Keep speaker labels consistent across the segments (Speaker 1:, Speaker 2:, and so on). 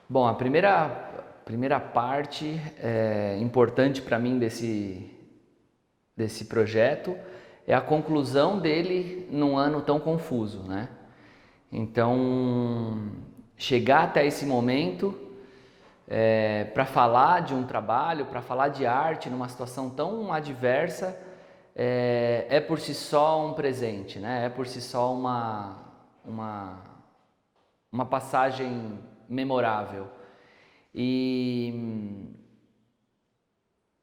Speaker 1: Bom, a primeira parte importante para mim desse projeto é a conclusão dele num ano tão confuso, né? Então, chegar até esse momento para falar de um trabalho, para falar de arte numa situação tão adversa, é por si só um presente, né? É por si só uma, uma passagem memorável. E,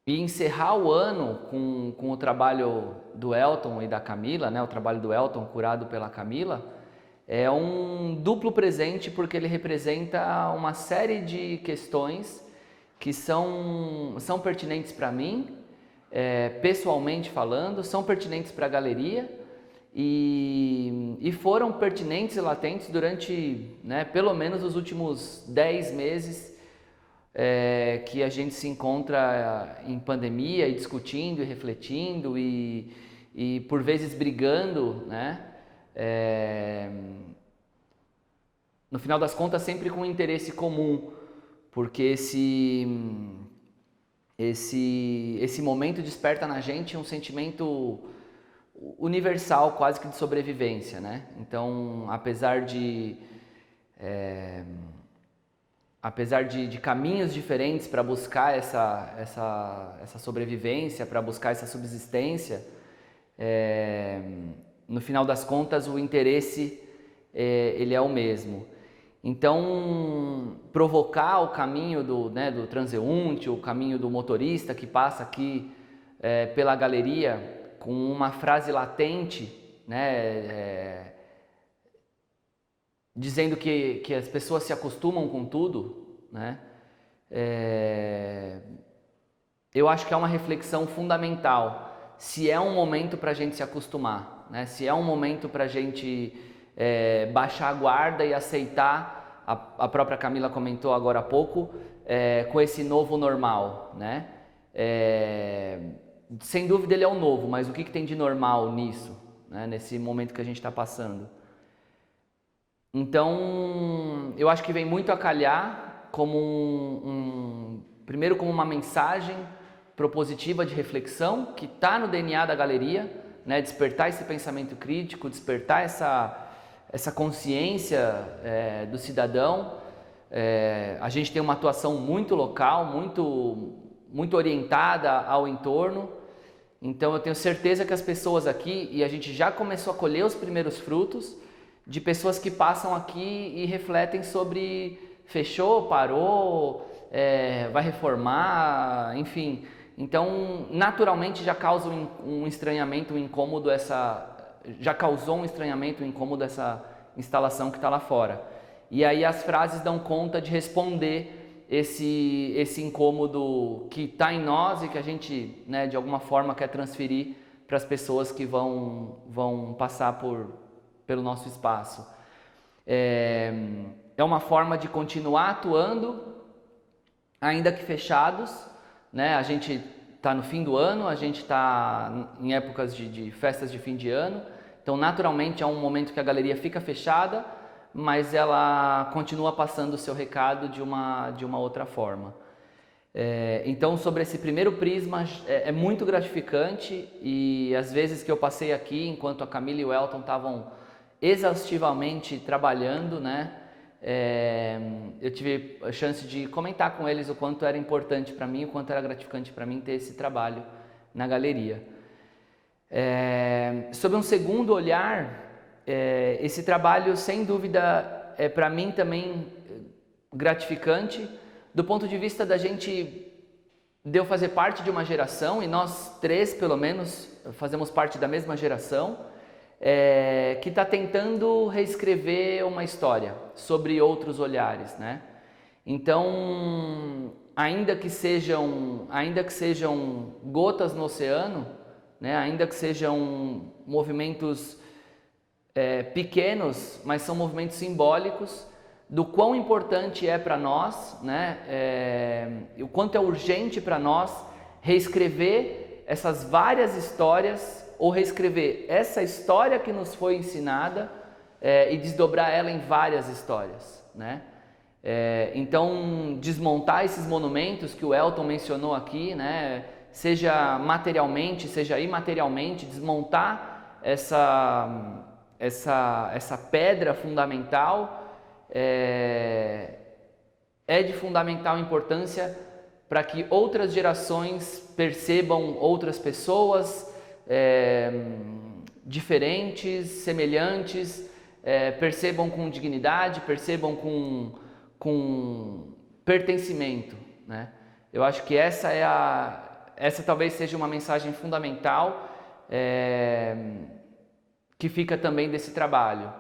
Speaker 1: e encerrar o ano com o trabalho do Elton e da Camila, né? O trabalho do Elton curado pela Camila, é um duplo presente porque ele representa uma série de questões que são pertinentes para mim, pessoalmente falando, são pertinentes para a galeria e foram pertinentes e latentes durante, né, pelo menos os últimos 10 meses que a gente se encontra em pandemia e discutindo e refletindo e por vezes brigando, né? No final das contas, sempre com um interesse comum, porque esse momento desperta na gente um sentimento universal, quase que de sobrevivência, né? Então, apesar de caminhos diferentes para buscar essa sobrevivência, para buscar essa subsistência, no final das contas o interesse ele é o mesmo. Então, provocar o caminho do transeunte, o caminho do motorista que passa aqui pela galeria com uma frase latente, né, dizendo que as pessoas se acostumam com tudo, né? Eu acho que é uma reflexão fundamental. Se é um momento para a gente se acostumar, né? Se é um momento para a gente baixar a guarda e aceitar, a própria Camila comentou agora há pouco, com esse novo normal, né? Sem dúvida ele é o novo, mas o que tem de normal nisso, né? Nesse momento que a gente está passando? Então, eu acho que vem muito a calhar como primeiro como uma mensagem propositiva de reflexão que está no DNA da galeria, né? Despertar esse pensamento crítico, despertar essa consciência do cidadão. A gente tem uma atuação muito local, muito orientada ao entorno. Então eu tenho certeza que as pessoas aqui, e a gente já começou a colher os primeiros frutos, de pessoas que passam aqui e refletem sobre fechou, parou, vai reformar, enfim. Então, naturalmente já causa um estranhamento, um incômodo já causou um estranhamento, um incômodo essa instalação que está lá fora. E aí as frases dão conta de responder esse incômodo que está em nós e que a gente, né, de alguma forma quer transferir para as pessoas que vão passar pelo nosso espaço. É uma forma de continuar atuando, ainda que fechados, né? A gente está no fim do ano, a gente está em épocas de festas de fim de ano, então naturalmente é um momento que a galeria fica fechada, mas ela continua passando o seu recado de uma outra forma. Então, sobre esse primeiro prisma, é muito gratificante e as vezes que eu passei aqui, enquanto a Camila e o Elton estavam exaustivamente trabalhando, né, eu tive a chance de comentar com eles o quanto era importante para mim, o quanto era gratificante para mim ter esse trabalho na galeria. Sob um segundo olhar, esse trabalho, sem dúvida, é para mim também gratificante, do ponto de vista de eu fazer parte de uma geração, e nós três, pelo menos, fazemos parte da mesma geração, que está tentando reescrever uma história sobre outros olhares, né? Então, ainda que sejam gotas no oceano, né? Ainda que sejam movimentos pequenos, mas são movimentos simbólicos do quão importante é para nós, né? O quanto é urgente para nós reescrever essas várias histórias ou reescrever essa história que nos foi ensinada e desdobrar ela em várias histórias, né? Então, desmontar esses monumentos que o Elton mencionou aqui, né, seja materialmente, seja imaterialmente, desmontar essa pedra fundamental é de fundamental importância para que outras gerações percebam outras pessoas diferentes, semelhantes, percebam com dignidade, percebam com pertencimento, né? Eu acho que essa talvez seja uma mensagem fundamental que fica também desse trabalho,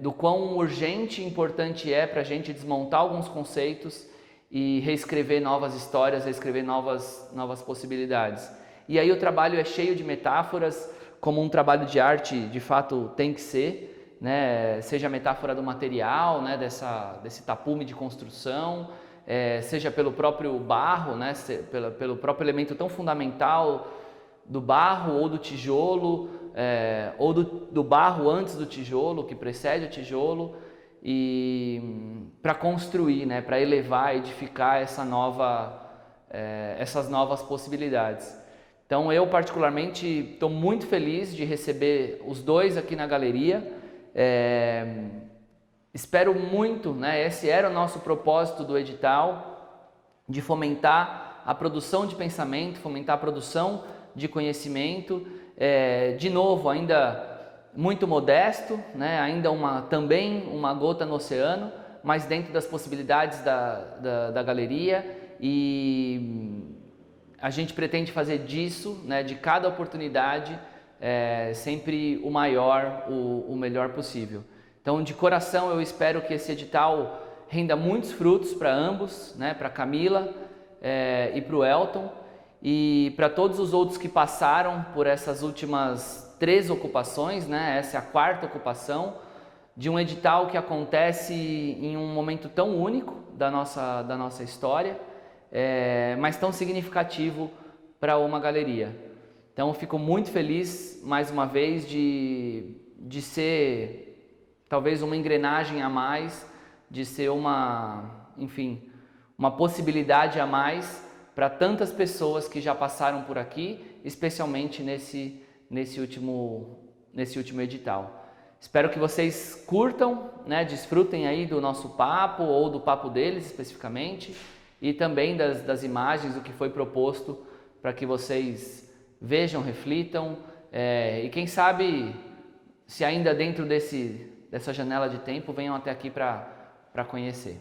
Speaker 1: do quão urgente e importante é para a gente desmontar alguns conceitos e reescrever novas histórias, reescrever novas possibilidades. E aí o trabalho é cheio de metáforas, como um trabalho de arte de fato tem que ser, né? Seja a metáfora do material, né? desse tapume de construção, seja pelo próprio barro, né? Pelo próprio elemento tão fundamental do barro ou do tijolo, ou do barro antes do tijolo, que precede o tijolo, e para construir, né? Para elevar, edificar essas novas possibilidades. Então eu particularmente estou muito feliz de receber os dois aqui na galeria. Espero muito, né? Esse era o nosso propósito do edital, de fomentar a produção de pensamento, fomentar a produção de conhecimento, de novo, ainda muito modesto, né? Ainda também uma gota no oceano, mas dentro das possibilidades da galeria, e a gente pretende fazer disso, né? De cada oportunidade, sempre o melhor possível. Então, de coração, eu espero que esse edital renda muitos frutos para ambos, né? Para a Camila e para o Elton, e para todos os outros que passaram por essas últimas 3 ocupações, né? Essa é a 4ª ocupação de um edital que acontece em um momento tão único da nossa história, mas tão significativo para uma galeria. Então, fico muito feliz, mais uma vez, de ser talvez uma engrenagem a mais, de ser uma possibilidade a mais para tantas pessoas que já passaram por aqui, especialmente nesse último edital. Espero que vocês curtam, né, desfrutem aí do nosso papo ou do papo deles especificamente, e também das imagens, do que foi proposto, para que vocês vejam, reflitam, e quem sabe, se ainda dentro dessa janela de tempo, venham até aqui para conhecer.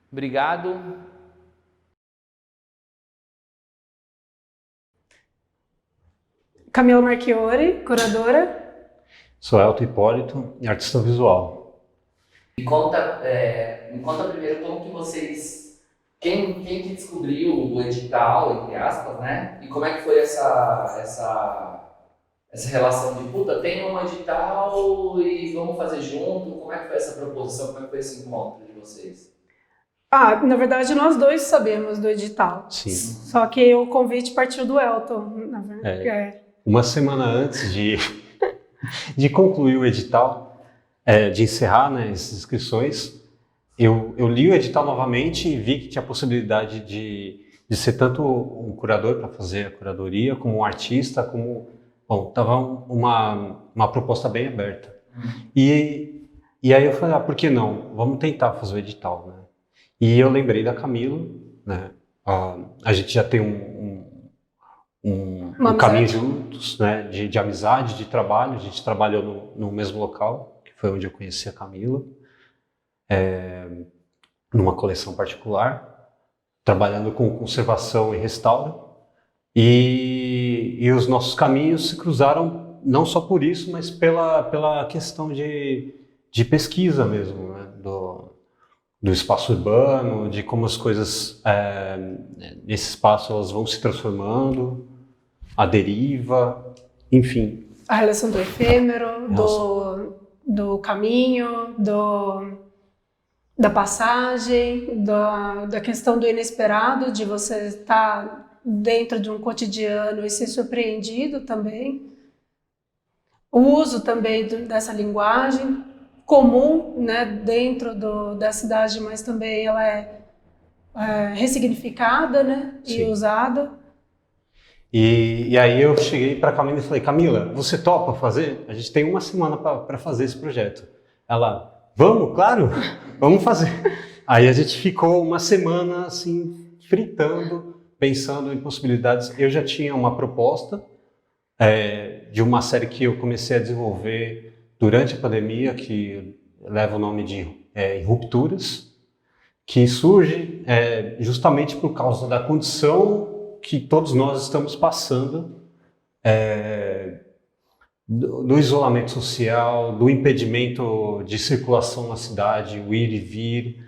Speaker 1: Obrigado.
Speaker 2: Camila Marchiori, curadora.
Speaker 3: Sou Elton Hipólito, artista visual.
Speaker 1: Me conta primeiro como que vocês... Quem que descobriu o edital, entre aspas, né? E como é que foi essa relação de, tem um edital e vamos fazer junto? Como é que foi essa proposição? Como é que foi esse encontro de vocês?
Speaker 2: Na verdade, nós dois sabemos do edital.
Speaker 3: Sim.
Speaker 2: Só que o convite partiu do Elton, na verdade.
Speaker 3: Uma semana antes de concluir o edital, de encerrar, né, essas inscrições, eu li o edital novamente e vi que tinha a possibilidade de ser tanto um curador para fazer a curadoria, como um artista, estava uma proposta bem aberta. E aí eu falei, por que não? Vamos tentar fazer o edital, né? E eu lembrei da Camila, né? A gente já tem um caminho juntos, né? De amizade, de trabalho. A gente trabalhou no mesmo local, que foi onde eu conheci a Camila, numa coleção particular, trabalhando com conservação e restauro. E os nossos caminhos se cruzaram não só por isso, mas pela questão de pesquisa mesmo, né? Do espaço urbano, de como as coisas nesse espaço elas vão se transformando, a deriva, enfim.
Speaker 2: A relação do efêmero, do caminho, da passagem, da questão do inesperado, de você estar dentro de um cotidiano e ser surpreendido também. O uso também dessa linguagem, comum, né, dentro da cidade, mas também ela é ressignificada, né, e
Speaker 3: Sim.
Speaker 2: usada.
Speaker 3: E aí eu cheguei para a Camila e falei, Camila, você topa fazer? A gente tem uma semana para fazer esse projeto. Ela, vamos, claro, vamos fazer. Aí a gente ficou uma semana assim, fritando, pensando em possibilidades. Eu já tinha uma proposta de uma série que eu comecei a desenvolver durante a pandemia, que leva o nome de Rupturas, que surge justamente por causa da condição que todos nós estamos passando, do isolamento social, do impedimento de circulação na cidade, o ir e vir,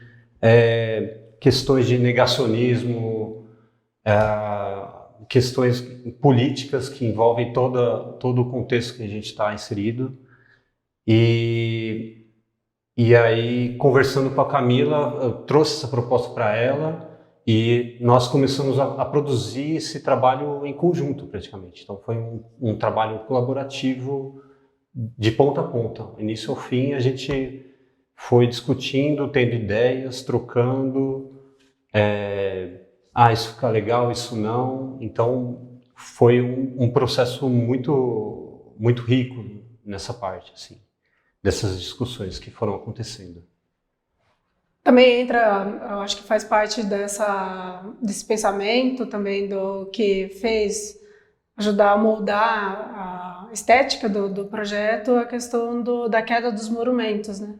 Speaker 3: questões de negacionismo, questões políticas que envolvem todo o contexto que a gente está inserido. E aí, conversando com a Camila, eu trouxe essa proposta para ela e nós começamos a produzir esse trabalho em conjunto, praticamente. Então, foi um trabalho colaborativo de ponta a ponta. Início ao fim, a gente foi discutindo, tendo ideias, trocando. Isso fica legal, isso não. Então, foi um processo muito, muito rico nessa parte, assim, dessas discussões que foram acontecendo.
Speaker 2: Também entra, eu acho que faz parte desse pensamento também do que fez ajudar a moldar a estética do projeto, a questão da queda dos monumentos, né?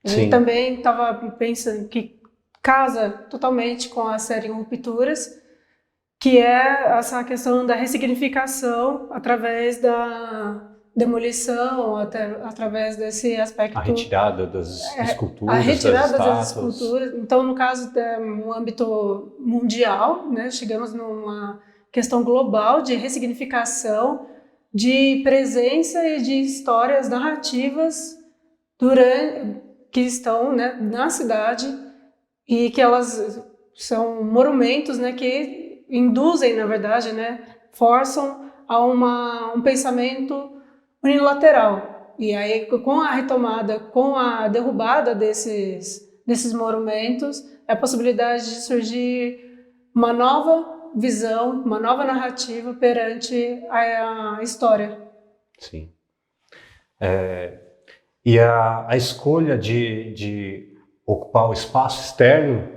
Speaker 2: A gente também estava pensando que casa totalmente com a série Rupturas, que é essa questão da ressignificação através da demolição, através desse aspecto...
Speaker 3: A retirada das esculturas,
Speaker 2: a retirada das
Speaker 3: estátuas.
Speaker 2: esculturas. Então, no caso, no âmbito mundial, né, chegamos numa questão global de ressignificação, de presença e de histórias narrativas que estão, né, na cidade e que elas são monumentos, né, que induzem, na verdade, né, forçam a um pensamento unilateral. E aí, com a retomada, com a derrubada desses monumentos, é a possibilidade de surgir uma nova visão, uma nova narrativa perante a história.
Speaker 3: Sim. E a escolha de ocupar o espaço externo,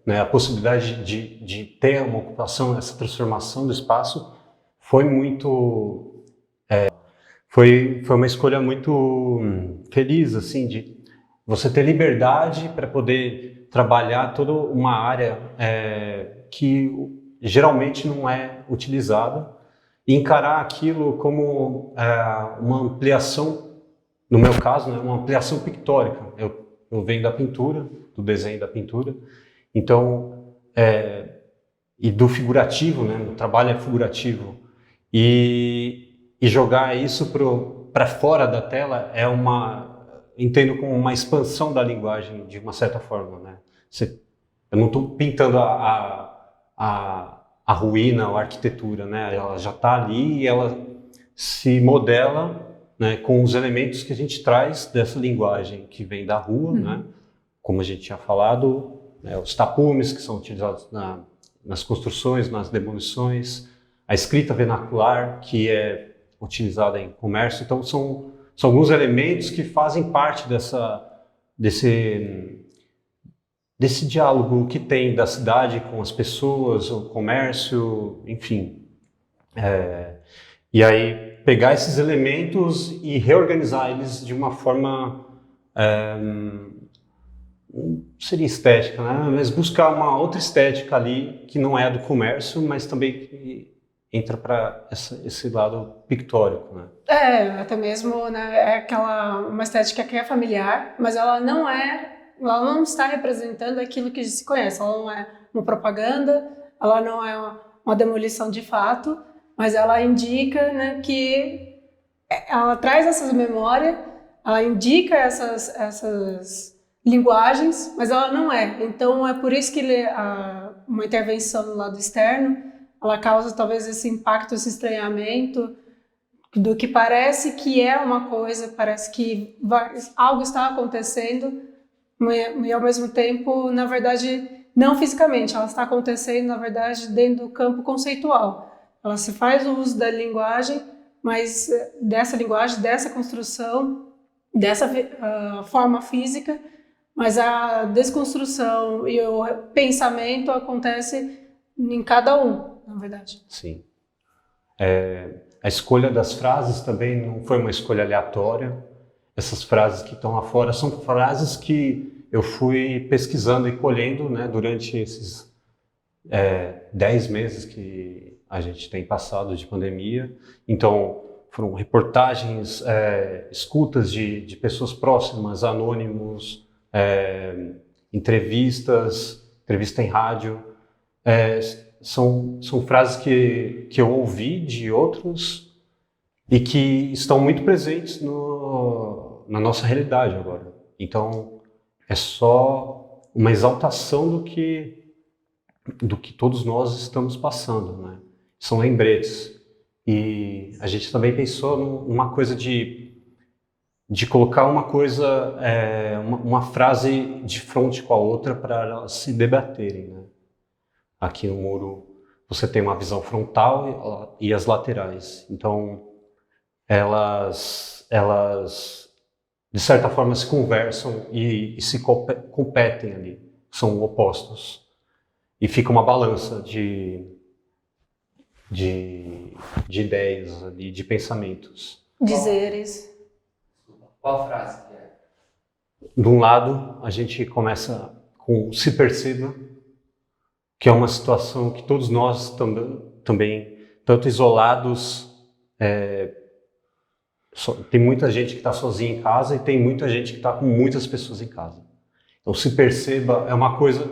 Speaker 3: né, a possibilidade de ter uma ocupação, essa transformação do espaço, foi muito... Foi uma escolha muito feliz, assim, de você ter liberdade para poder trabalhar toda uma área que geralmente não é utilizada e encarar aquilo como uma ampliação, no meu caso, né, uma ampliação pictórica. Eu venho da pintura, do desenho da pintura, então, e do figurativo, né, o trabalho é figurativo, e jogar isso para fora da tela entendo como uma expansão da linguagem de uma certa forma, né? Eu não estou pintando a ruína ou a arquitetura, né? Ela já está ali e ela se modela, né, com os elementos que a gente traz dessa linguagem que vem da rua, né? Como a gente tinha falado, né, os tapumes que são utilizados nas construções, nas demolições, a escrita vernacular que é utilizada em comércio. Então são alguns elementos que fazem parte desse diálogo que tem da cidade com as pessoas, o comércio, enfim. E aí pegar esses elementos e reorganizar eles de uma forma, não seria estética, né? Mas buscar uma outra estética ali que não é a do comércio, mas também que entra para esse lado pictórico, né?
Speaker 2: Até mesmo, né, uma estética que é familiar, mas ela não está representando aquilo que se conhece. Ela não é uma propaganda, ela não é uma demolição de fato, mas ela indica, né, que ela traz essas memórias, ela indica essas linguagens, mas ela não é. Então é por isso que uma intervenção do lado externo ela causa talvez esse impacto, esse estranhamento, do que parece que é uma coisa, parece que algo está acontecendo, e ao mesmo tempo, na verdade, não fisicamente, ela está acontecendo, na verdade, dentro do campo conceitual. Ela se faz o uso da linguagem, mas dessa linguagem, dessa construção, dessa forma física, mas a desconstrução e o pensamento acontece em cada um, na verdade.
Speaker 3: Sim. A escolha das frases também não foi uma escolha aleatória. Essas frases que estão lá fora são frases que eu fui pesquisando e colhendo, né, durante esses 10 meses que a gente tem passado de pandemia. Então, foram reportagens, escutas de pessoas próximas, anônimos, entrevista em rádio. São frases que eu ouvi de outros e que estão muito presentes na nossa realidade agora. Então, é só uma exaltação do que todos nós estamos passando, né? São lembretes. E a gente também pensou numa coisa de colocar uma coisa, uma frase de frente com a outra para elas se debaterem, né? Aqui no muro você tem uma visão frontal e as laterais. Então, elas de certa forma se conversam e se competem ali. São opostos. E fica uma balança de ideias ali, de pensamentos.
Speaker 2: Dizeres.
Speaker 1: Qual frase que é?
Speaker 3: De um lado, a gente começa com se perceba, que é uma situação que todos nós também tanto isolados, tem muita gente que está sozinha em casa e tem muita gente que está com muitas pessoas em casa. Então, se perceba é uma coisa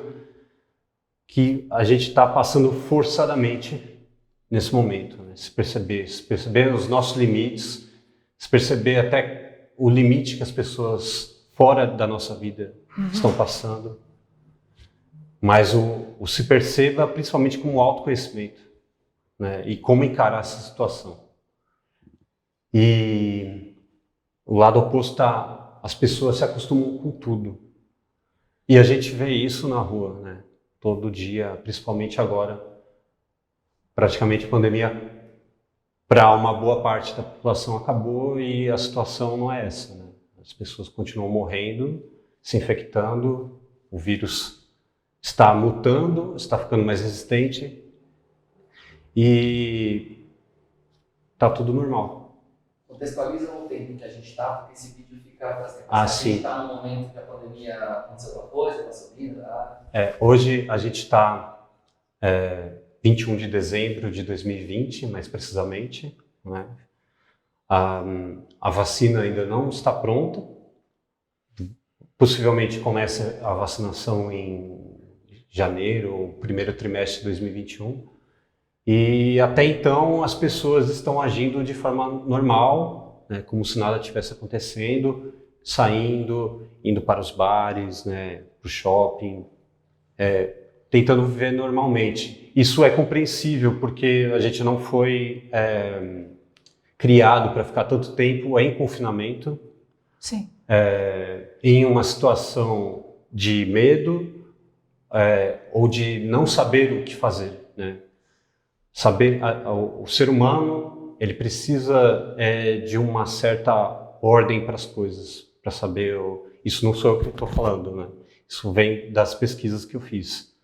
Speaker 3: que a gente está passando forçadamente nesse momento, né? Se perceber os nossos limites, se perceber até o limite que as pessoas fora da nossa vida estão passando. Mas o se perceba principalmente como autoconhecimento, né? E como encarar essa situação. E o lado oposto está, as pessoas se acostumam com tudo. E a gente vê isso na rua, né? Todo dia, principalmente agora, praticamente a pandemia para uma boa parte da população acabou e a situação não é essa, né? As pessoas continuam morrendo, se infectando, o vírus está mutando, está ficando mais resistente e está tudo normal.
Speaker 1: Contextualiza o tempo em que a gente está, porque esse vídeo fica para sempre.
Speaker 3: A
Speaker 1: gente está no momento que a pandemia aconteceu alguma coisa, está subindo,
Speaker 3: hoje a gente está 21 de dezembro de 2020, mais precisamente, né? A vacina ainda não está pronta. Possivelmente comece a vacinação em janeiro, primeiro trimestre de 2021. E até então as pessoas estão agindo de forma normal, né, como se nada tivesse acontecendo, saindo, indo para os bares, né, para o shopping, tentando viver normalmente. Isso é compreensível porque a gente não foi criado para ficar tanto tempo em confinamento.
Speaker 2: Sim.
Speaker 3: Em uma situação de medo ou de não saber o que fazer, né? Saber, o ser humano ele precisa de uma certa ordem para as coisas, para saber. Isso não sou eu que estou falando, né? Isso vem das pesquisas que eu fiz.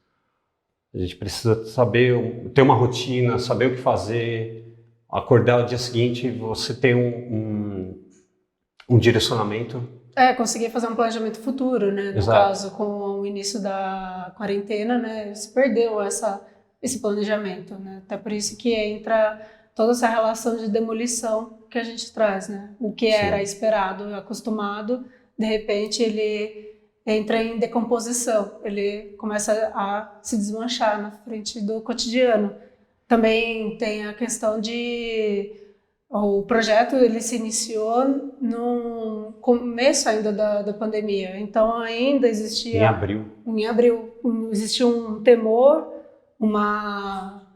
Speaker 3: A gente precisa saber, ter uma rotina, saber o que fazer, acordar no dia seguinte, você tem um direcionamento.
Speaker 2: Conseguir fazer um planejamento futuro, né? No
Speaker 3: Exato.
Speaker 2: caso, com o início da quarentena, né? Se perdeu esse planejamento, né? Até por isso que entra toda essa relação de demolição que a gente traz, né? O que era esperado, acostumado, de repente ele entra em decomposição, ele começa a se desmanchar na frente do cotidiano. Também tem a questão o projeto ele se iniciou no começo ainda da pandemia, então ainda existia... Em abril existia um temor, uma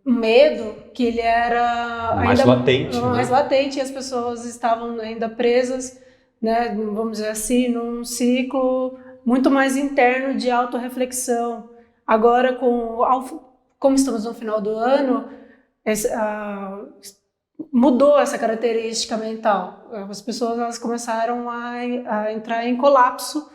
Speaker 2: medo que ele era
Speaker 3: Mais
Speaker 2: ainda
Speaker 3: latente,
Speaker 2: mais
Speaker 3: né?
Speaker 2: latente, e as pessoas estavam ainda presas, né, vamos dizer assim, num ciclo muito mais interno de autorreflexão. Agora, como estamos no final do ano, mudou essa característica mental. As pessoas elas começaram a entrar em colapso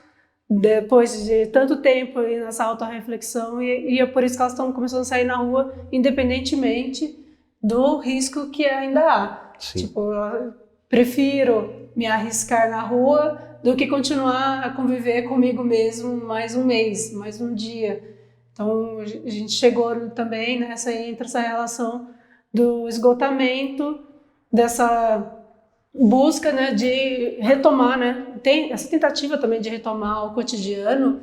Speaker 2: depois de tanto tempo aí nessa autorreflexão, e é por isso que elas estão começando a sair na rua, independentemente do risco que ainda há.
Speaker 3: Sim.
Speaker 2: Tipo, eu prefiro me arriscar na rua do que continuar a conviver comigo mesmo mais um mês, mais um dia. Então, a gente chegou também entre essa relação do esgotamento, dessa busca, né, de retomar, né, tem essa tentativa também de retomar o cotidiano,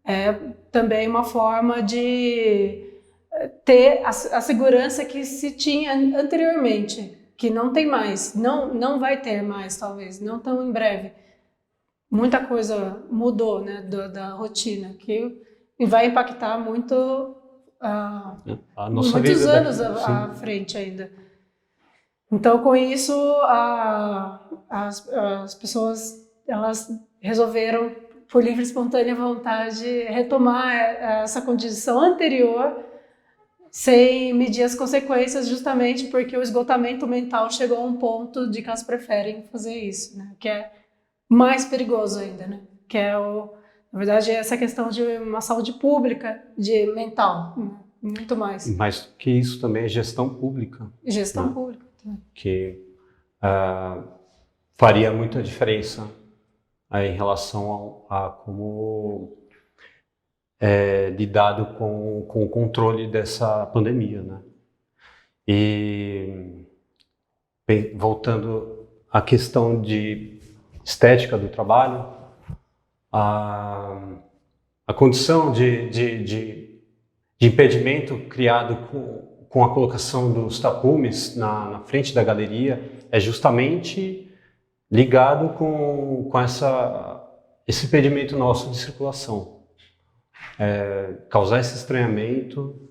Speaker 2: é também uma forma de ter a segurança que se tinha anteriormente, que não tem mais, não vai ter mais, talvez, não tão em breve. Muita coisa mudou, né, da rotina, que vai impactar muito,
Speaker 3: A nossa
Speaker 2: muitos
Speaker 3: vida
Speaker 2: anos
Speaker 3: daqui,
Speaker 2: à
Speaker 3: sim.
Speaker 2: frente ainda. Então, com isso, as pessoas elas resolveram, por livre e espontânea vontade, retomar essa condição anterior sem medir as consequências, justamente porque o esgotamento mental chegou a um ponto de que elas preferem fazer isso, né? Que é mais perigoso ainda, né? Que é, na verdade, essa questão de uma saúde pública, de mental, né? Muito mais.
Speaker 3: Mais do que isso também é gestão pública,
Speaker 2: Gestão
Speaker 3: né?
Speaker 2: pública também.
Speaker 3: Que faria muita diferença aí em relação a como é lidado com o controle dessa pandemia, né? E voltando à questão de estética do trabalho, a condição de impedimento criado com a colocação dos tapumes na frente da galeria é justamente ligado com esse impedimento nosso de circulação. Causar esse estranhamento,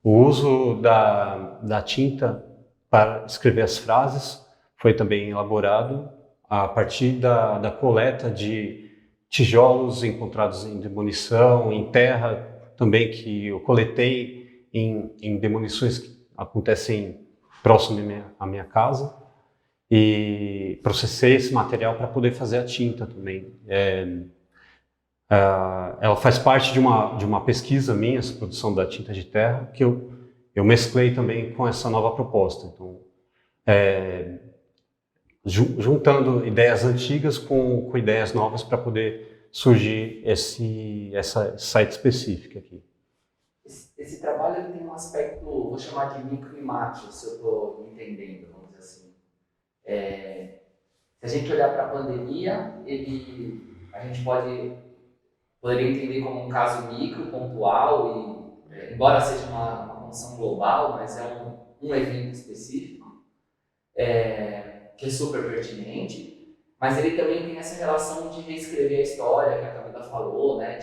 Speaker 3: o uso da tinta para escrever as frases foi também elaborado a partir da coleta de tijolos encontrados em demolição, em terra também, que eu coletei em demolições que acontecem próximo à minha casa, e processei esse material para poder fazer a tinta também. Ela faz parte de uma pesquisa minha, essa produção da tinta de terra, que eu mesclei também com essa nova proposta. Então, juntando ideias antigas com ideias novas para poder surgir essa site específica aqui.
Speaker 1: Esse trabalho ele tem um aspecto, vou chamar de micro e macro, se eu estou entendendo, vamos dizer assim. Se a gente olhar para a pandemia, a gente poderia entender como um caso micro, pontual, embora seja uma condição global, mas é um evento específico, que é super pertinente, mas ele também tem essa relação de reescrever a história que a Camila falou, né,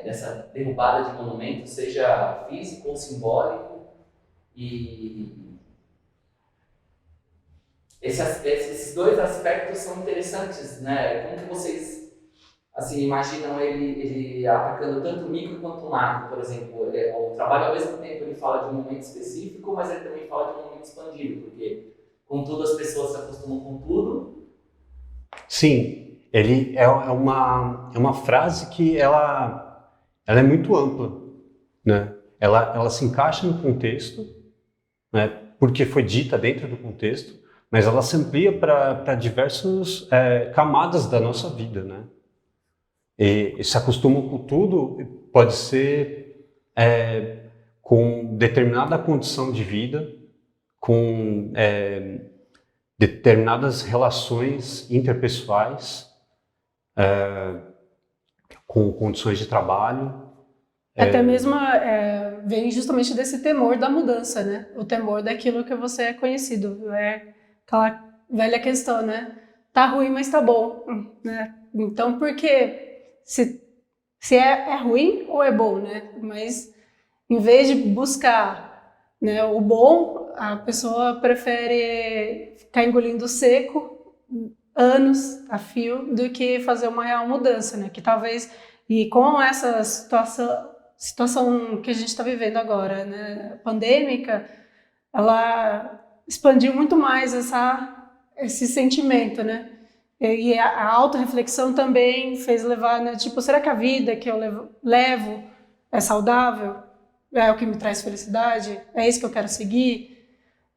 Speaker 1: dessa derrubada de monumentos, seja físico ou simbólico, e esses dois aspectos são interessantes, né? Como que vocês assim, imaginam ele atacando tanto o micro quanto o macro, por exemplo? O trabalho, ao mesmo tempo, ele fala de um momento específico, mas ele também fala de um momento expandido, porque, contudo, as pessoas se acostumam com tudo.
Speaker 3: Sim, ele é uma frase que ela é muito ampla, né? Ela se encaixa no contexto, né? Porque foi dita dentro do contexto, mas ela se amplia para diversas camadas da nossa vida, né? E se acostumam com tudo, pode ser com determinada condição de vida, com determinadas relações interpessoais, com condições de trabalho.
Speaker 2: Até mesmo vem justamente desse temor da mudança, né? O temor daquilo que você é conhecido. É aquela velha questão, né? Tá ruim, mas tá bom, né? Então, por que se é ruim ou é bom, né? Mas em vez de buscar né? O bom, a pessoa prefere ficar engolindo seco anos a fio do que fazer uma real mudança, né? Que talvez, e com essa situação que a gente está vivendo agora, né? Pandêmica, ela expandiu muito mais esse sentimento, né? E a autorreflexão também fez levar, né? Tipo, será que a vida que eu levo é saudável? É o que me traz felicidade? É isso que eu quero seguir?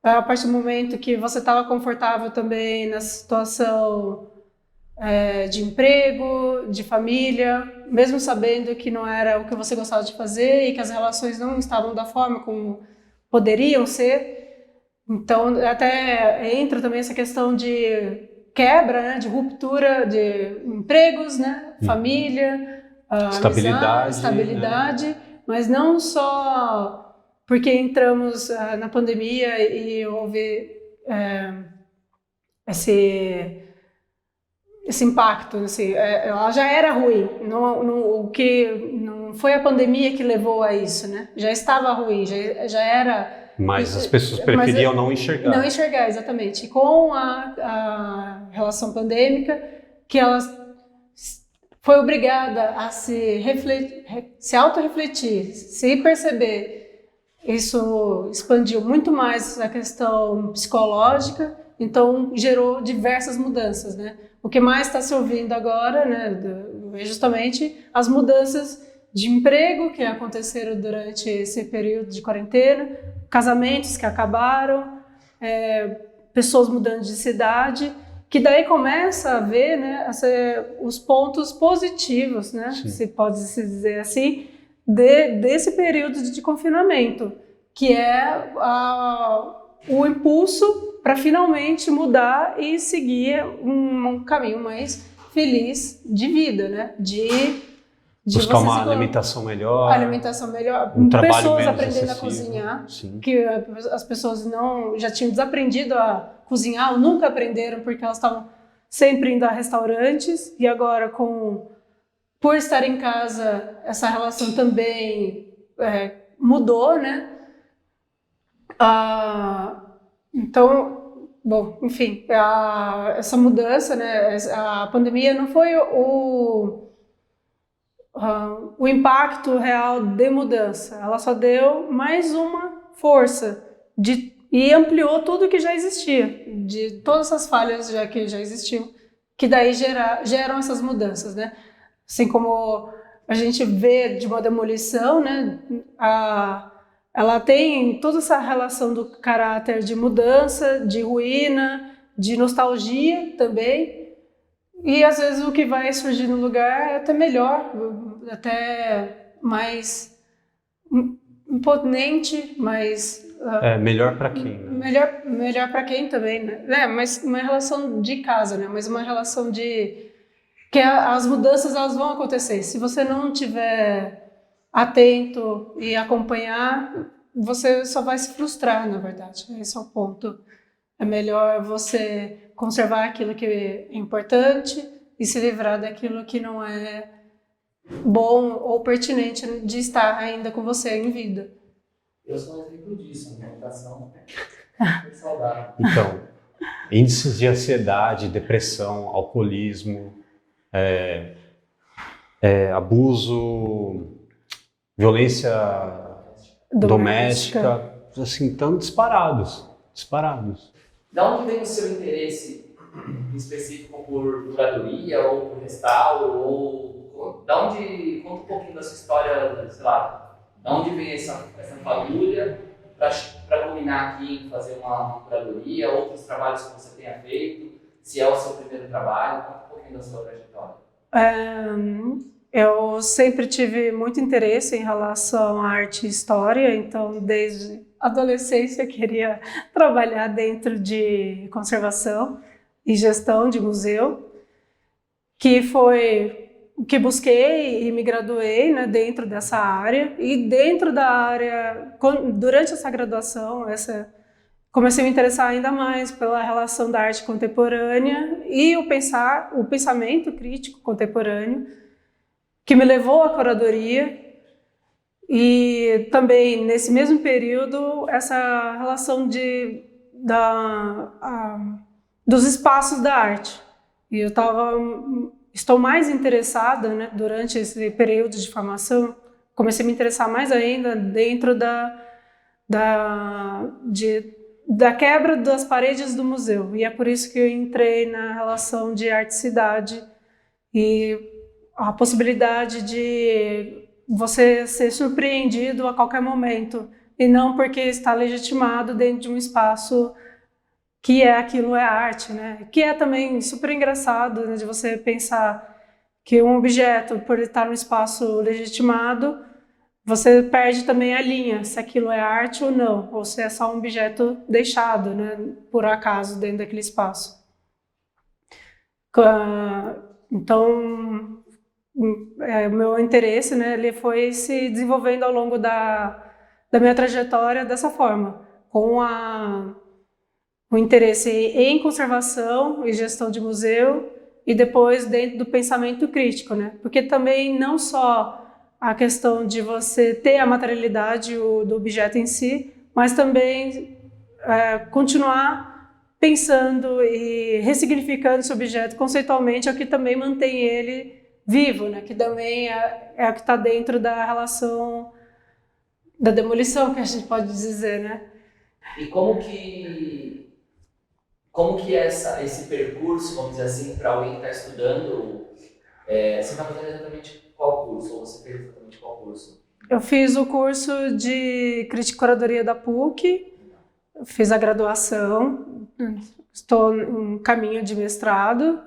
Speaker 2: A partir do momento que você estava confortável também na situação de emprego, de família, mesmo sabendo que não era o que você gostava de fazer e que as relações não estavam da forma como poderiam ser. Então, até entra também essa questão de quebra, né, de ruptura de empregos, né, família, estabilidade, né? Mas não só porque entramos na pandemia e houve esse impacto, assim, ela já era ruim, não foi a pandemia que levou a isso, né? Já estava ruim, já era.
Speaker 3: Mas as pessoas preferiam não enxergar.
Speaker 2: Não enxergar, exatamente. E com a relação pandêmica, que ela foi obrigada a se autorrefletir, se perceber. Isso expandiu muito mais a questão psicológica, então gerou diversas mudanças, né? O que mais está se ouvindo agora, né, é justamente as mudanças de emprego que aconteceram durante esse período de quarentena, casamentos que acabaram, pessoas mudando de cidade, que daí começa a ver, né, os pontos positivos, né, se pode se dizer assim, desse período de confinamento, que é o impulso para finalmente mudar e seguir um caminho mais feliz de vida, né? De
Speaker 3: buscar uma alimentação melhor,
Speaker 2: pessoas aprendendo a cozinhar, que as pessoas já tinham desaprendido a cozinhar ou nunca aprenderam porque elas estavam sempre indo a restaurantes, e agora por estar em casa essa relação também mudou, né? Então, bom, enfim, essa mudança, né? A pandemia não foi o impacto real de mudança, ela só deu mais uma força e ampliou tudo que já existia, de todas essas falhas que já existiam, que daí geram essas mudanças, né? Assim como a gente vê de uma demolição, né? Ela tem toda essa relação do caráter de mudança, de ruína, de nostalgia também. E às vezes o que vai surgir no lugar é até melhor, até mais imponente, mais...
Speaker 3: melhor para quem? Né?
Speaker 2: Melhor para quem também, né? Mas uma relação de casa, né? Mas uma relação de... que as mudanças elas vão acontecer. Se você não tiver atento e acompanhar, você só vai se frustrar, na verdade. Esse é o ponto. É melhor você conservar aquilo que é importante e se livrar daquilo que não é bom ou pertinente de estar ainda com você em vida.
Speaker 1: Eu sou um exemplo disso, a alimentação é saudável.
Speaker 3: Então, índices de ansiedade, depressão, alcoolismo, abuso, violência doméstica, assim, estão disparados.
Speaker 1: Da onde vem o seu interesse específico por curadoria ou por restauro? Ou da onde, conta um pouquinho da sua história, sei lá, da onde vem essa fagulha para culminar aqui em fazer uma curadoria, outros trabalhos que você tenha feito, se é o seu primeiro trabalho, conta um pouquinho da sua trajetória.
Speaker 2: Eu sempre tive muito interesse em relação à arte e história, então desde adolescência eu queria trabalhar dentro de conservação e gestão de museu, que foi o que busquei e me graduei, né, dentro dessa área. E dentro da área, durante essa graduação, comecei a me interessar ainda mais pela relação da arte contemporânea e o pensamento crítico contemporâneo, que me levou à curadoria. E também, nesse mesmo período, essa relação dos espaços da arte. E estou mais interessada, né, durante esse período de formação, comecei a me interessar mais ainda dentro da quebra das paredes do museu. E é por isso que eu entrei na relação de arte-cidade e a possibilidade de você ser surpreendido a qualquer momento, e não porque está legitimado dentro de um espaço que aquilo é arte, né? Que é também super engraçado, né, de você pensar que um objeto, por estar no espaço legitimado, você perde também a linha, se aquilo é arte ou não, ou se é só um objeto deixado, né, por acaso, dentro daquele espaço. Então, o meu interesse, né, ele foi se desenvolvendo ao longo da minha trajetória dessa forma, com o interesse em conservação e gestão de museu, e depois dentro do pensamento crítico, né? Porque também não só a questão de você ter a materialidade do objeto em si, mas também continuar pensando e ressignificando esse objeto conceitualmente, é o que também mantém ele vivo, né? Que também é o que está dentro da relação da demolição, que a gente pode dizer, né?
Speaker 1: E como que é esse percurso, vamos dizer assim, para alguém que está estudando, você está fazendo exatamente qual curso? Ou você fez exatamente qual curso?
Speaker 2: Eu fiz o curso de Crítica e Curadoria da PUC, fiz a graduação, estou em caminho de mestrado,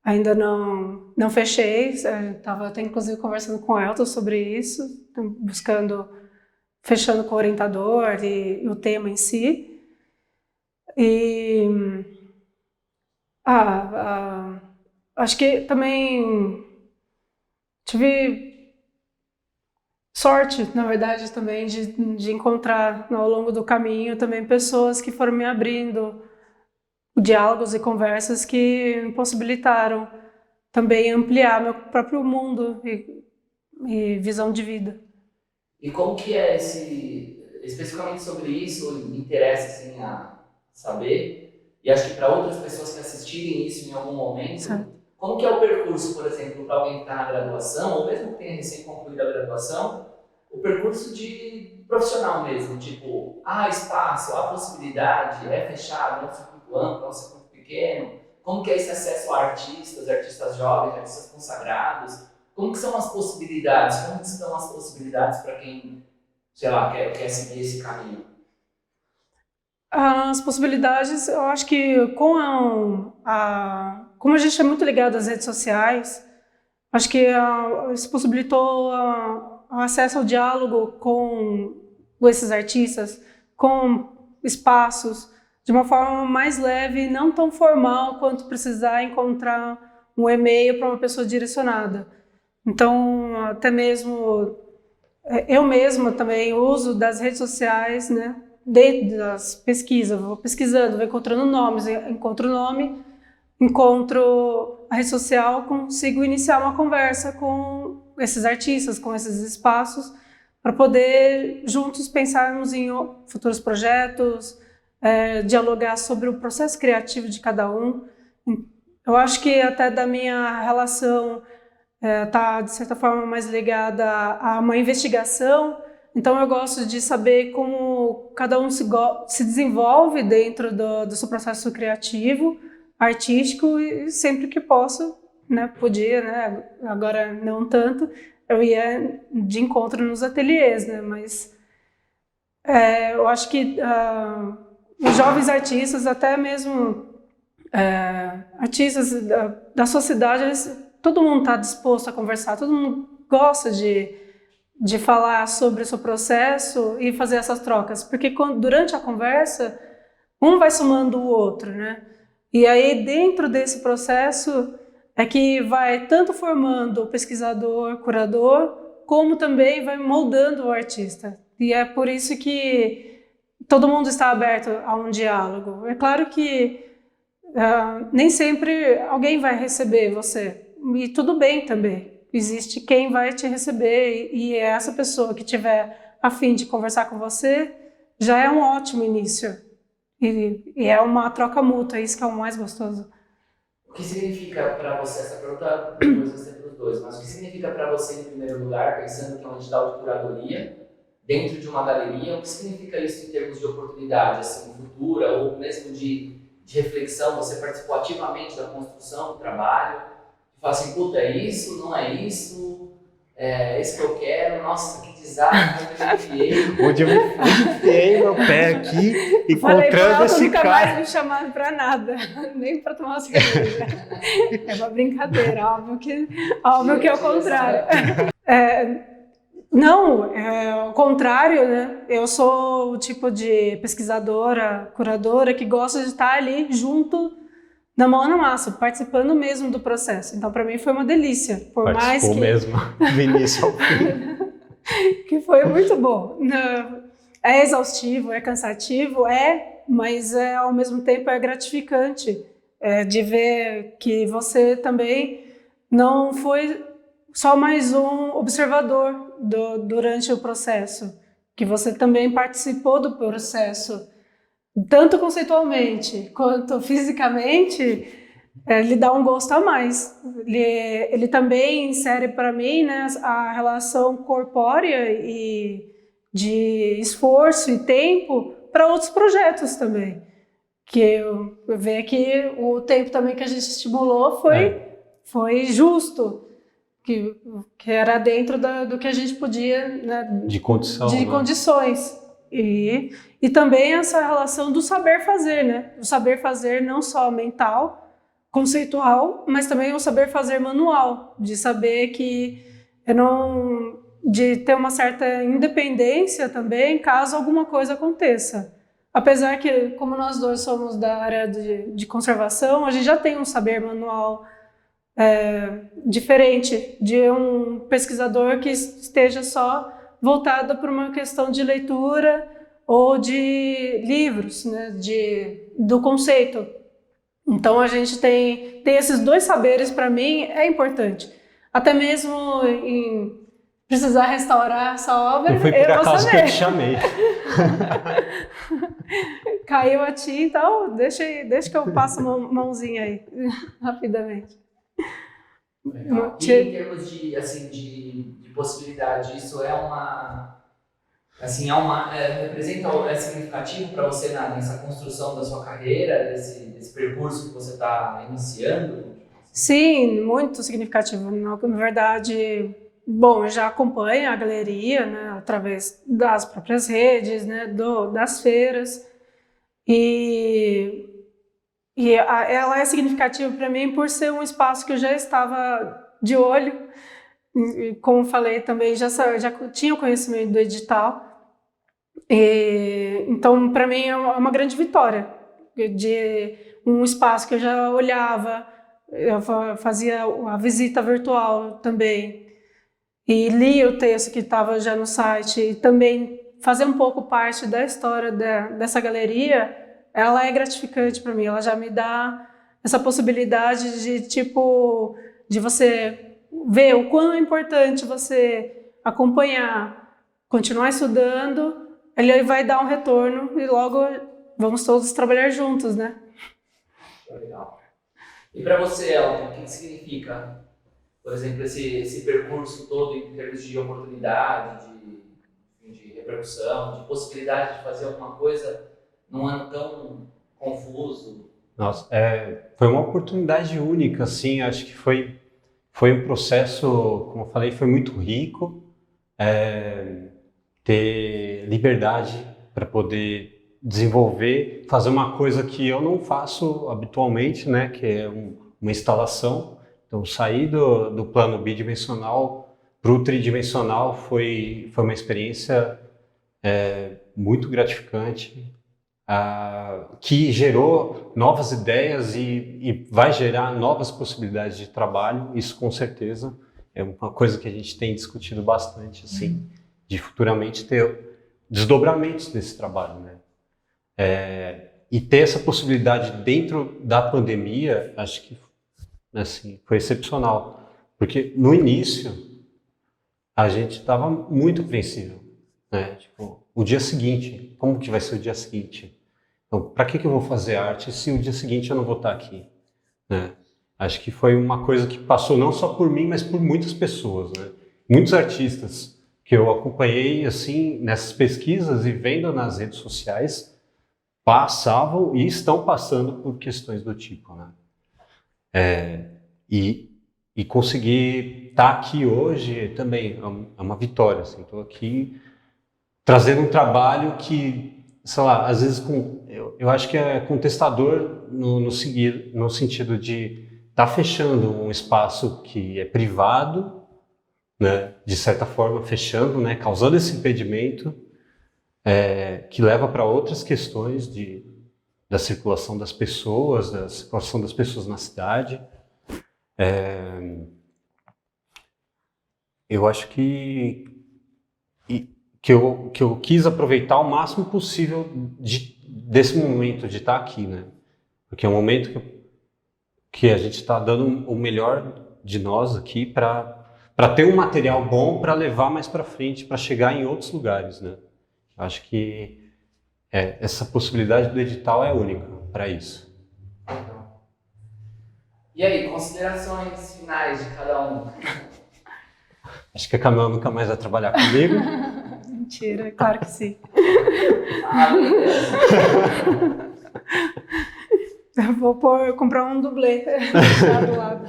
Speaker 2: ainda não fechei, estava até inclusive conversando com o Elton sobre isso, fechando com o orientador e o tema em si. E acho que também tive sorte, na verdade, também de encontrar ao longo do caminho também pessoas que foram me abrindo diálogos e conversas que me possibilitaram também ampliar meu próprio mundo e visão de vida.
Speaker 1: E como que é especificamente sobre isso, me interessa assim a saber, e acho que para outras pessoas que assistirem isso em algum momento,
Speaker 2: Certo.
Speaker 1: como que é o percurso, por exemplo, para alguém que está na graduação, ou mesmo que tenha recém concluído a graduação, o percurso de profissional mesmo, tipo, há espaço, há possibilidade, é fechado, é um circuito amplo, é um circuito pequeno, como que é esse acesso a artistas jovens, artistas consagrados, como que são as possibilidades, como que estão as possibilidades para quem, sei lá, quer seguir esse caminho?
Speaker 2: As possibilidades, eu acho que como a gente é muito ligado às redes sociais, acho que isso possibilitou o acesso ao diálogo com esses artistas, com espaços, de uma forma mais leve, não tão formal quanto precisar encontrar um e-mail para uma pessoa direcionada. Então, até mesmo eu mesma também uso das redes sociais, né? Dentro das pesquisas, vou pesquisando, vou encontrando nomes, encontro o nome, encontro a rede social, consigo iniciar uma conversa com esses artistas, com esses espaços, para poder juntos pensarmos em futuros projetos, dialogar sobre o processo criativo de cada um. Eu acho que até da minha relação está, de certa forma, mais ligada a uma investigação. Então, eu gosto de saber como cada um se desenvolve dentro do seu processo criativo, artístico, e sempre que posso, né, podia, né, agora não tanto, eu ia de encontro nos ateliês, né, mas eu acho que os jovens artistas, até mesmo artistas da sociedade, todo mundo está disposto a conversar, todo mundo gosta de falar sobre o seu processo e fazer essas trocas, porque durante a conversa, um vai somando o outro, né? E aí, dentro desse processo, é que vai tanto formando o pesquisador, curador, como também vai moldando o artista. E é por isso que todo mundo está aberto a um diálogo. É claro que nem sempre alguém vai receber você, e tudo bem também. Existe quem vai te receber e essa pessoa que tiver a fim de conversar com você já é um ótimo início. E é uma troca mútua, isso que é o mais gostoso.
Speaker 1: O que significa para você, essa pergunta depois vai ser para os dois, mas o que significa para você, em primeiro lugar, pensando que é um edital de curadoria, dentro de uma galeria, o que significa isso em termos de oportunidade, assim, futura, ou mesmo de reflexão? Você participou ativamente da construção do trabalho, fala assim, puta, é isso, não é isso, é esse que eu quero, nossa, que desastre,
Speaker 3: Onde eu enfiei meu pé aqui,
Speaker 2: Falei pra
Speaker 3: encontrando
Speaker 2: ela
Speaker 3: esse
Speaker 2: nunca
Speaker 3: cara.
Speaker 2: mais me chamar pra nada, nem pra tomar uma cerveja. É uma brincadeira, óbvio que é o contrário. Não, ao contrário, né? Eu sou o tipo de pesquisadora, curadora que gosta de estar ali junto, na mão na massa, participando mesmo do processo. Então, para mim foi uma delícia. Por mais que
Speaker 3: mesmo, do início ao fim.
Speaker 2: que foi muito bom. É exaustivo, é cansativo, mas ao mesmo tempo é gratificante de ver que você também não foi só mais um observador durante o processo, que você também participou do processo, tanto conceitualmente quanto fisicamente, lhe dá um gosto a mais. Ele também insere para mim, né, a relação corpórea e de esforço e tempo para outros projetos também. Que eu vejo que o tempo também que a gente estimulou foi justo. Que era dentro do que a gente podia, né,
Speaker 3: De condição,
Speaker 2: de
Speaker 3: né?
Speaker 2: condições. E também essa relação do saber fazer, né? O saber fazer não só mental, conceitual, mas também o saber fazer manual, de saber que de ter uma certa independência também, caso alguma coisa aconteça. Apesar que, como nós dois somos da área de conservação, a gente já tem um saber manual diferente de um pesquisador que esteja só voltado para uma questão de leitura ou de livros, né, do conceito. Então a gente tem esses dois saberes, para mim é importante. Até mesmo em precisar restaurar essa obra,
Speaker 3: Não foi por acaso que eu te chamei.
Speaker 2: Caiu a tinta, então deixa que eu passo uma mãozinha aí, rapidamente.
Speaker 1: Legal. E em termos de possibilidade, isso representa, significativo para você nessa construção da sua carreira, desse percurso que você está iniciando?
Speaker 2: Sim, muito significativo. Na verdade, bom, eu já acompanho a galeria, né, através das próprias redes, né, das feiras, ela é significativa para mim por ser um espaço que eu já estava de olho. E, como falei também, já tinha o conhecimento do edital. Então, para mim, é uma grande vitória de um espaço que eu já olhava, eu fazia a visita virtual também, e lia o texto que estava já no site, e também fazer um pouco parte da história dessa galeria, ela é gratificante para mim, ela já me dá essa possibilidade de você ver o quão é importante você acompanhar, continuar estudando, ele vai dar um retorno e logo vamos todos trabalhar juntos, né?
Speaker 1: Legal. E para você, Elton, o que significa, por exemplo, esse percurso todo em termos de oportunidade, de repercussão, de possibilidade de fazer alguma coisa num ano tão confuso?
Speaker 3: Nossa, foi uma oportunidade única, assim, acho que foi um processo, como eu falei, foi muito rico, ter liberdade para poder desenvolver, fazer uma coisa que eu não faço habitualmente, né, que é uma instalação. Então, sair do plano bidimensional para o tridimensional foi uma experiência muito gratificante, que gerou novas ideias e vai gerar novas possibilidades de trabalho, isso com certeza é uma coisa que a gente tem discutido bastante, assim, de futuramente ter desdobramentos desse trabalho, né? E ter essa possibilidade dentro da pandemia, acho que assim, foi excepcional, Porque no início a gente estava muito apreensível, né? Tipo, o dia seguinte, como que vai ser o dia seguinte? Então, para que eu vou fazer arte se o dia seguinte eu não vou estar aqui, né? Acho que foi uma coisa que passou não só por mim, mas por muitas pessoas, né? Muitos artistas que eu acompanhei assim nessas pesquisas e vendo nas redes sociais passavam e estão passando por questões do tipo, né? E conseguir estar aqui hoje também é uma vitória, assim. Estou aqui trazendo um trabalho que, sei lá, às vezes eu acho que é contestador no sentido de estar fechando um espaço que é privado, né? De certa forma fechando, né? Causando esse impedimento que leva para outras questões da circulação das pessoas, da circulação das pessoas na cidade. Eu acho que eu quis aproveitar o máximo possível desse momento de estar aqui, né? Porque é um momento que a gente está dando o melhor de nós aqui para ter um material bom para levar mais para frente, para chegar em outros lugares, né? Acho que essa possibilidade do edital é única para isso.
Speaker 1: E aí, considerações finais de cada um?
Speaker 3: Acho que a Camila nunca mais vai trabalhar comigo.
Speaker 2: Mentira, claro que sim. Eu vou comprar um dublê deixar do lado.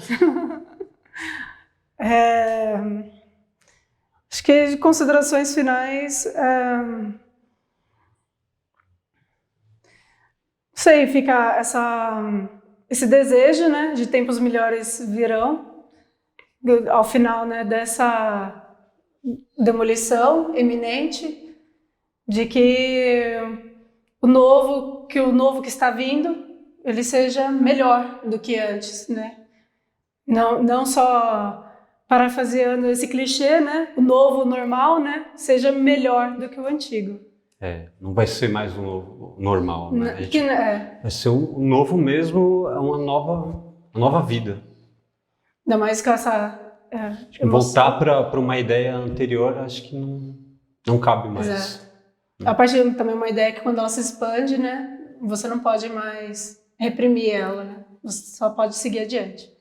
Speaker 2: Acho que de considerações finais, não sei, fica esse desejo, né, de tempos melhores virão, ao final, né, dessa demolição iminente, de que o novo que está vindo, ele seja melhor do que antes, né? Não só parafraseando esse clichê, né? O novo normal, né? Seja melhor do que o antigo.
Speaker 3: Não vai ser mais um novo normal, né? Vai ser um novo mesmo, uma nova vida.
Speaker 2: Ainda mais com essa
Speaker 3: voltar para uma ideia anterior, acho que não cabe mais.
Speaker 2: Exato. A partir também uma ideia que quando ela se expande, né? Você não pode mais reprimir ela, né? Você só pode seguir adiante.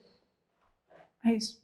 Speaker 2: É isso.